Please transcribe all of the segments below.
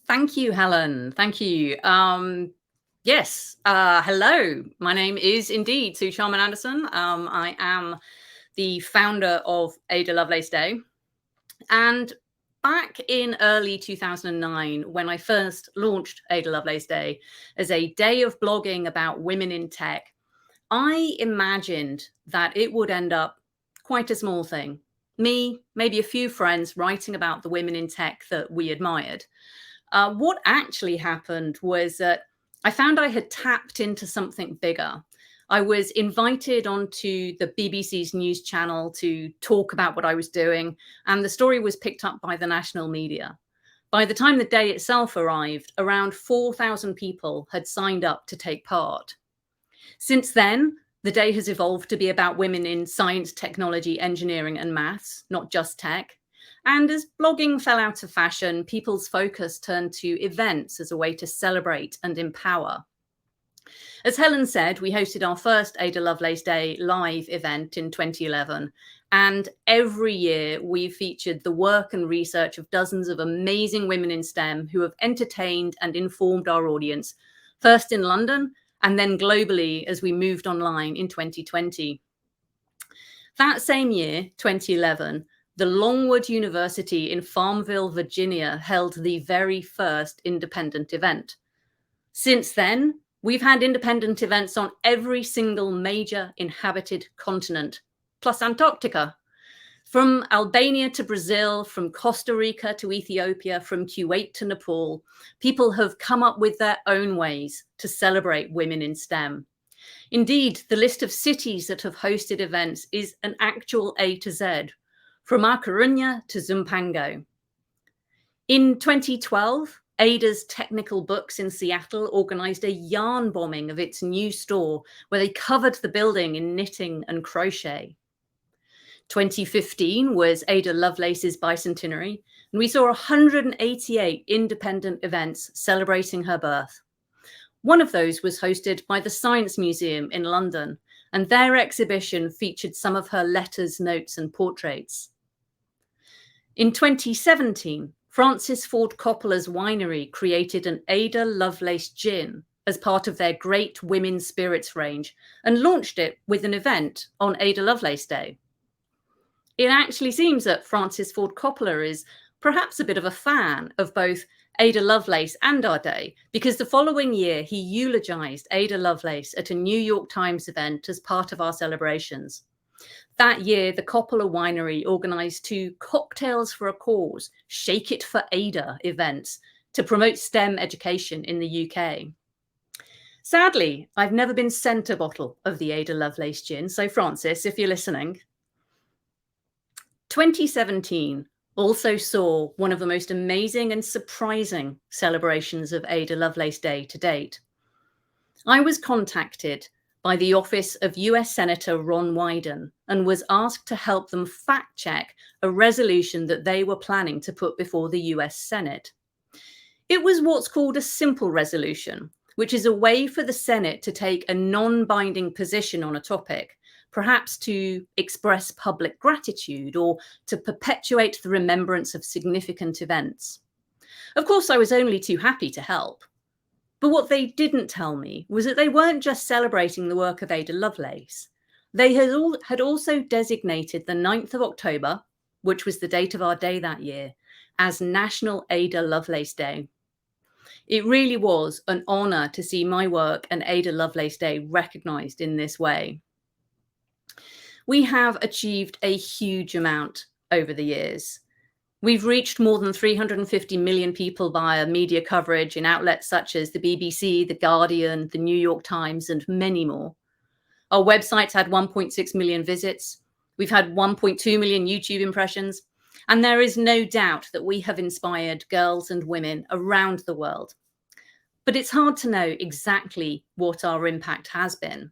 Thank you, Helen. Thank you. Yes. Hello. My name is indeed Suw Charman-Anderson. I am the founder of Ada Lovelace Day. And back in early 2009, when I first launched Ada Lovelace Day as a day of blogging about women in tech, I imagined that it would end up quite a small thing. Me, maybe a few friends writing about the women in tech that we admired. What actually happened was that I found I had tapped into something bigger. I was invited onto the BBC's news channel to talk about what I was doing, and the story was picked up by the national media. By the time the day itself arrived, around 4,000 people had signed up to take part. Since then, the day has evolved to be about women in science, technology, engineering, and maths, not just tech. And as blogging fell out of fashion, people's focus turned to events as a way to celebrate and empower. As Helen said, we hosted our first Ada Lovelace Day live event in 2011. And every year we've featured the work and research of dozens of amazing women in STEM who have entertained and informed our audience, first in London and then globally as we moved online in 2020. That same year, 2011, the Longwood University in Farmville, Virginia, held the very first independent event. Since then, we've had independent events on every single major inhabited continent, plus Antarctica. From Albania to Brazil, from Costa Rica to Ethiopia, from Kuwait to Nepal, people have come up with their own ways to celebrate women in STEM. Indeed, the list of cities that have hosted events is an actual A to Z, from A Coruña to Zumpango. In 2012, Ada's Technical Books in Seattle organized a yarn bombing of its new store where they covered the building in knitting and crochet. 2015 was Ada Lovelace's bicentenary, and we saw 188 independent events celebrating her birth. One of those was hosted by the Science Museum in London, and their exhibition featured some of her letters, notes, and portraits. In 2017, Francis Ford Coppola's winery created an Ada Lovelace gin as part of their Great Women Spirits range and launched it with an event on Ada Lovelace Day. It actually seems that Francis Ford Coppola is perhaps a bit of a fan of both Ada Lovelace and our day, because the following year he eulogized Ada Lovelace at a New York Times event as part of our celebrations. That year, the Coppola Winery organized 2 Cocktails for a Cause, Shake It for Ada events to promote STEM education in the UK. Sadly, I've never been sent a bottle of the Ada Lovelace gin, so Francis, if you're listening. 2017 also saw one of the most amazing and surprising celebrations of Ada Lovelace Day to date. I was contacted by the office of US Senator Ron Wyden and was asked to help them fact check a resolution that they were planning to put before the US Senate. It was what's called a simple resolution, which is a way for the Senate to take a non-binding position on a topic, perhaps to express public gratitude or to perpetuate the remembrance of significant events. Of course, I was only too happy to help. But what they didn't tell me was that they weren't just celebrating the work of Ada Lovelace. They had also designated the 9th of October, which was the date of our day that year, as National Ada Lovelace Day. It really was an honor to see my work and Ada Lovelace Day recognized in this way. We have achieved a huge amount over the years. We've reached more than 350 million people via media coverage in outlets such as the BBC, The Guardian, The New York Times, and many more. Our website's had 1.6 million visits. We've had 1.2 million YouTube impressions. And there is no doubt that we have inspired girls and women around the world. But it's hard to know exactly what our impact has been.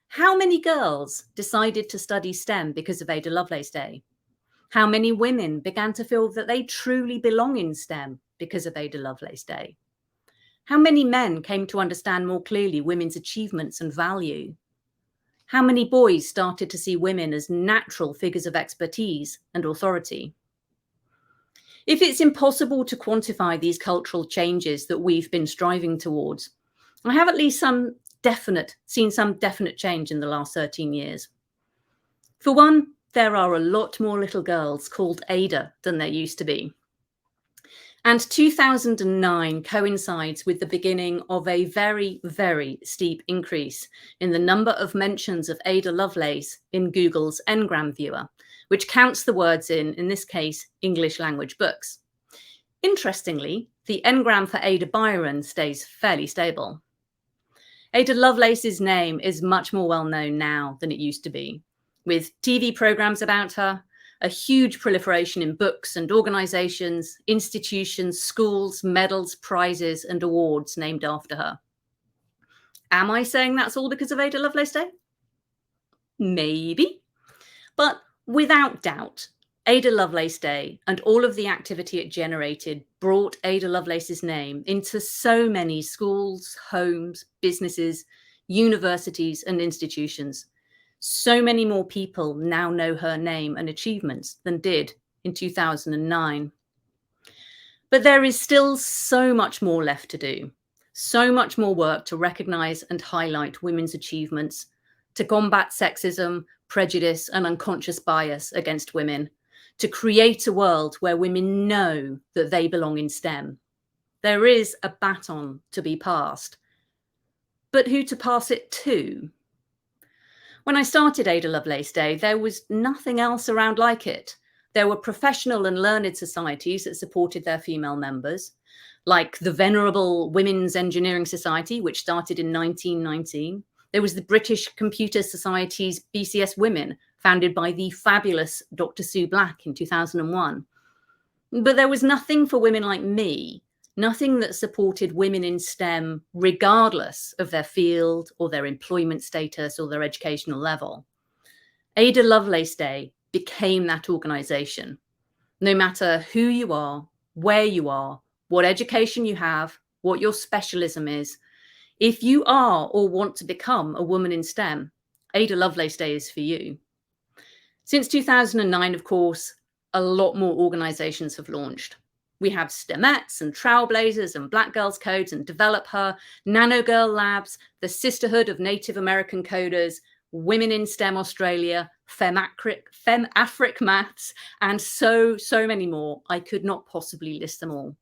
How many girls decided to study STEM because of Ada Lovelace Day? How many women began to feel that they truly belong in STEM because of Ada Lovelace Day? How many men came to understand more clearly women's achievements and value? How many boys started to see women as natural figures of expertise and authority? If it's impossible to quantify these cultural changes that we've been striving towards, I have at least seen some definite change in the last 13 years. For one, there are a lot more little girls called Ada than there used to be. And 2009 coincides with the beginning of a very, very steep increase in the number of mentions of Ada Lovelace in Google's Ngram viewer, which counts the words in this case, English language books. Interestingly, the Ngram for Ada Byron stays fairly stable. Ada Lovelace's name is much more well known now than it used to be, with TV programs about her, a huge proliferation in books and organizations, institutions, schools, medals, prizes, and awards named after her. Am I saying that's all because of Ada Lovelace Day? Maybe. But without doubt, Ada Lovelace Day and all of the activity it generated brought Ada Lovelace's name into so many schools, homes, businesses, universities, and institutions. So many more people now know her name and achievements than did in 2009. But there is still so much more left to do, so much more work to recognize and highlight women's achievements, to combat sexism, prejudice, and unconscious bias against women, to create a world where women know that they belong in STEM. There is a baton to be passed. But who to pass it to? When I started Ada Lovelace Day, there was nothing else around like it. There were professional and learned societies that supported their female members, like the venerable Women's Engineering Society, which started in 1919. There was the British Computer Society's BCS Women, founded by the fabulous Dr. Sue Black in 2001. But there was nothing for women like me, nothing that supported women in STEM, regardless of their field or their employment status or their educational level. Ada Lovelace Day became that organization. No matter who you are, where you are, what education you have, what your specialism is, if you are or want to become a woman in STEM, Ada Lovelace Day is for you. Since 2009, of course, a lot more organizations have launched. We have STEMettes and Trailblazers and Black Girls Codes and Develop Her, Nano Girl Labs, the Sisterhood of Native American Coders, Women in STEM Australia, FemAfric Maths, and so many more. I could not possibly list them all.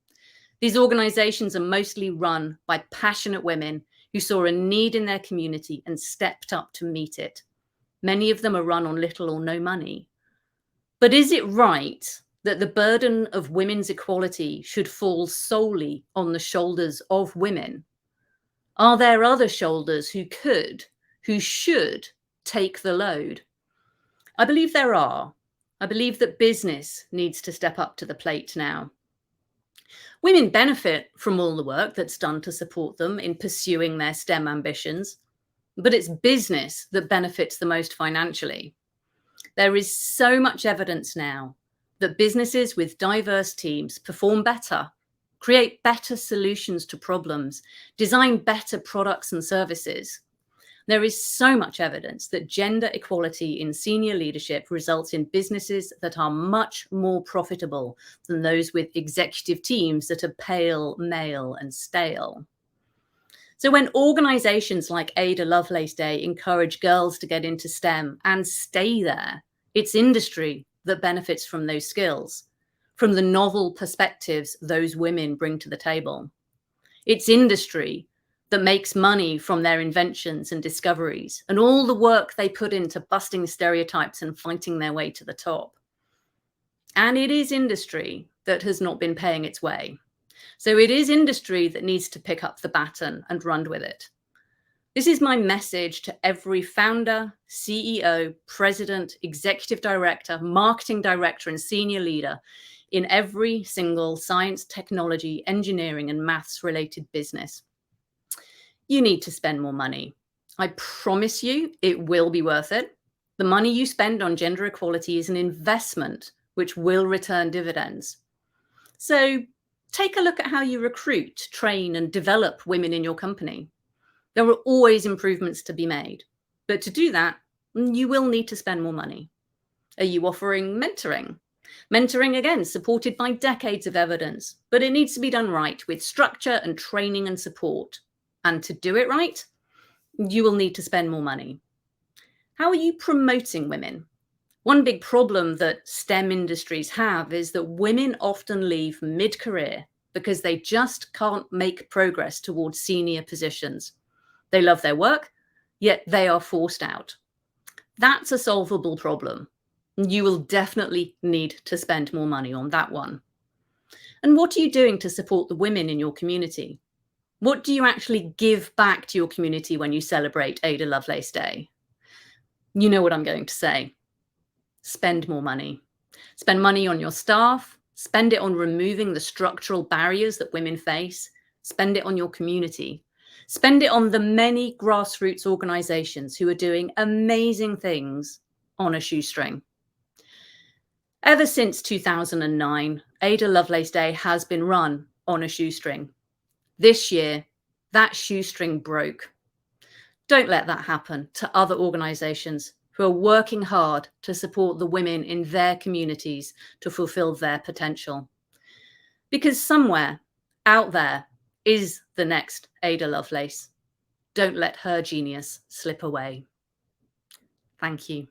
These organizations are mostly run by passionate women who saw a need in their community and stepped up to meet it. Many of them are run on little or no money. But is it right that the burden of women's equality should fall solely on the shoulders of women? Are there other shoulders who should take the load? I believe there are. I believe that business needs to step up to the plate now. Women benefit from all the work that's done to support them in pursuing their STEM ambitions, but it's business that benefits the most financially. There is so much evidence now that businesses with diverse teams perform better, create better solutions to problems, design better products and services. There is so much evidence that gender equality in senior leadership results in businesses that are much more profitable than those with executive teams that are pale, male, and stale. So when organizations like Ada Lovelace Day encourage girls to get into STEM and stay there, it's industry that benefits from those skills, from the novel perspectives those women bring to the table. It's industry that makes money from their inventions and discoveries and all the work they put into busting stereotypes and fighting their way to the top. And it is industry that has not been paying its way. So it is industry that needs to pick up the baton and run with it. This is my message to every founder, CEO, president, executive director, marketing director, and senior leader in every single science, technology, engineering, and maths related business. You need to spend more money. I promise you it will be worth it. The money you spend on gender equality is an investment which will return dividends. So take a look at how you recruit, train, and develop women in your company. There are always improvements to be made, but to do that, you will need to spend more money. Are you offering mentoring? Mentoring, again, supported by decades of evidence, but it needs to be done right with structure and training and support. And to do it right, you will need to spend more money. How are you promoting women? One big problem that STEM industries have is that women often leave mid-career because they just can't make progress towards senior positions. They love their work, yet they are forced out. That's a solvable problem. You will definitely need to spend more money on that one. And what are you doing to support the women in your community? What do you actually give back to your community when you celebrate Ada Lovelace Day? You know what I'm going to say. Spend more money. Spend money on your staff. Spend it on removing the structural barriers that women face. Spend it on your community. Spend it on the many grassroots organizations who are doing amazing things on a shoestring. Ever since 2009, Ada Lovelace Day has been run on a shoestring. This year, that shoestring broke. Don't let that happen to other organizations who are working hard to support the women in their communities to fulfill their potential. Because somewhere out there is the next Ada Lovelace. Don't let her genius slip away. Thank you.